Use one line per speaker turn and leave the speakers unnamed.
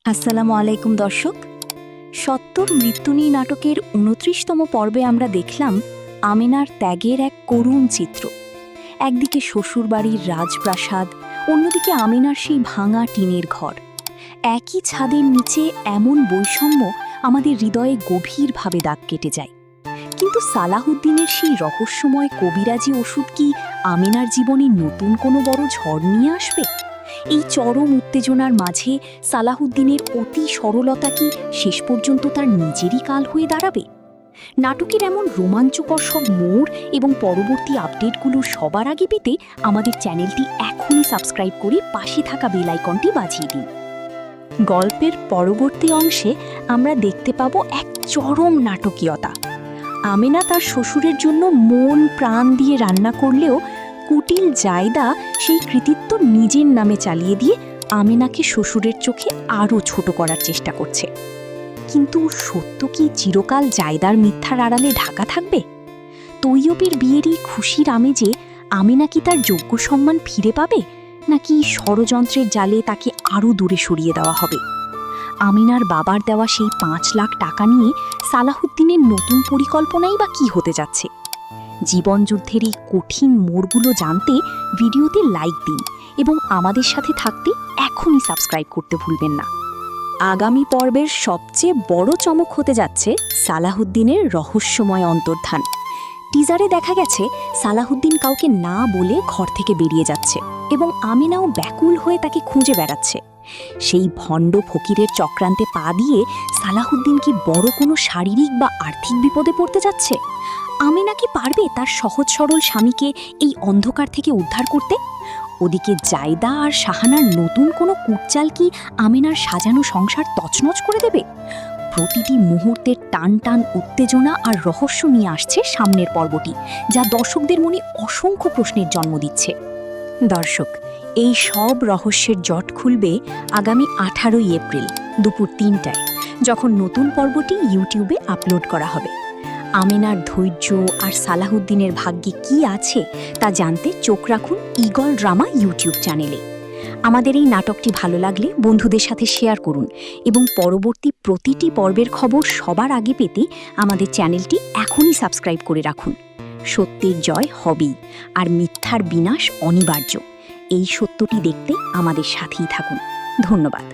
আসসালামু আলাইকুম দর্শক। সত্তর মৃত্যুনী নাটকের ২৯তম পর্বে আমরা দেখলাম আমেনার ত্যাগের এক করুণ চিত্র। একদিকে শ্বশুরবাড়ির রাজপ্রাসাদ, অন্যদিকে আমেনার সেই ভাঙা টিনের ঘর। একই ছাদের নিচে এমন বৈষম্য আমাদের হৃদয়ে গভীরভাবে দাগ কেটে যায়। কিন্তু সালাহউদ্দিনের সেই রহস্যময় কবিরাজি ওষুধ কি আমেনার জীবনে নতুন কোনো বড় ঝড় নিয়ে আসবে? এই চরম উত্তেজনার মাঝে সালাহউদ্দিনের অতি সরলতা কি শেষ পর্যন্ত তার নিজেরই কাল হয়ে দাঁড়াবে? নাটকের এমন রোমাঞ্চকর সব মোড় এবং পরবর্তী আপডেটগুলো সবার আগে পেতে আমাদের চ্যানেলটি এখনই সাবস্ক্রাইব করে পাশে থাকা বেল আইকনটি বাজিয়ে দিন। গল্পের পরবর্তী অংশে আমরা দেখতে পাবো এক চরম নাটকীয়তা। আমেনা তার শ্বশুরের জন্য মন প্রাণ দিয়ে রান্না করলেও কুটিল জায়দা সেই কৃতিত্ব নিজের নামে চালিয়ে দিয়ে আমেনাকে শ্বশুরের চোখে আরও ছোট করার চেষ্টা করছে। কিন্তু সত্য কি চিরকাল জায়দার মিথ্যার আড়ালে ঢাকা থাকবে? তৈয়বের বিয়েরই খুশির আমেজে আমেনা কি তার যোগ্য সম্মান ফিরে পাবে, নাকি ষড়যন্ত্রের জালে তাকে আরও দূরে সরিয়ে দেওয়া হবে? আমিনার বাবার দেওয়া সেই ৫ লাখ টাকা নিয়ে সালাহউদ্দিনের নতুন পরিকল্পনাই বা কী হতে যাচ্ছে? জীবনযুদ্ধের এই কঠিন মোড়গুলো জানতে ভিডিওতে লাইক দিন এবং আমাদের সাথে থাকতে এখনই সাবস্ক্রাইব করতে ভুলবেন না। আগামী পর্বের সবচেয়ে বড় চমক হতে যাচ্ছে সালাহউদ্দিনের রহস্যময় অন্তর্ধান। টিজারে দেখা গেছে সালাহউদ্দিন কাউকে না বলে ঘর থেকে বেরিয়ে যাচ্ছে এবং আমিনাও ব্যাকুল হয়ে তাকে খুঁজে বেড়াচ্ছে। সেই ভণ্ড ফকিরের চক্রান্তে পা দিয়ে সালাহউদ্দিন কি বড় কোনো শারীরিক বা আর্থিক বিপদে পড়তে যাচ্ছে? আমিনা কি পারবে তার সহজ সরল স্বামীকে এই অন্ধকার থেকে উদ্ধার করতে? ওদিকে জায়দা আর শাহানার নতুন কোনো কুটচাল কি আমিনার সাজানো সংসার তছনছ করে দেবে? প্রতিটি মুহূর্তের টান টান উত্তেজনা আর রহস্য নিয়ে আসছে সামনের পর্বটি, যা দর্শকদের মনে অসংখ্য প্রশ্নের জন্ম দিচ্ছে। দর্শক, এই সব রহস্যের জট খুলবে আগামী 18ই এপ্রিল দুপুর ৩টায়, যখন নতুন পর্বটি ইউটিউবে আপলোড করা হবে। আমেনার ধৈর্য আর সালাহউদ্দিনের ভাগ্যে কি আছে তা জানতে চোখ রাখুন ঈগল ড্রামা ইউটিউব চ্যানেলে। আমাদের এই নাটকটি ভালো লাগলে বন্ধুদের সাথে শেয়ার করুন এবং পরবর্তী প্রতিটি পর্বের খবর সবার আগে পেতে আমাদের চ্যানেলটি এখনই সাবস্ক্রাইব করে রাখুন। সত্যের জয় হবেই, আর মিথ্যার বিনাশ অনিবার্য। এই সত্যটি দেখতে আমাদের সাথেই থাকুন। ধন্যবাদ।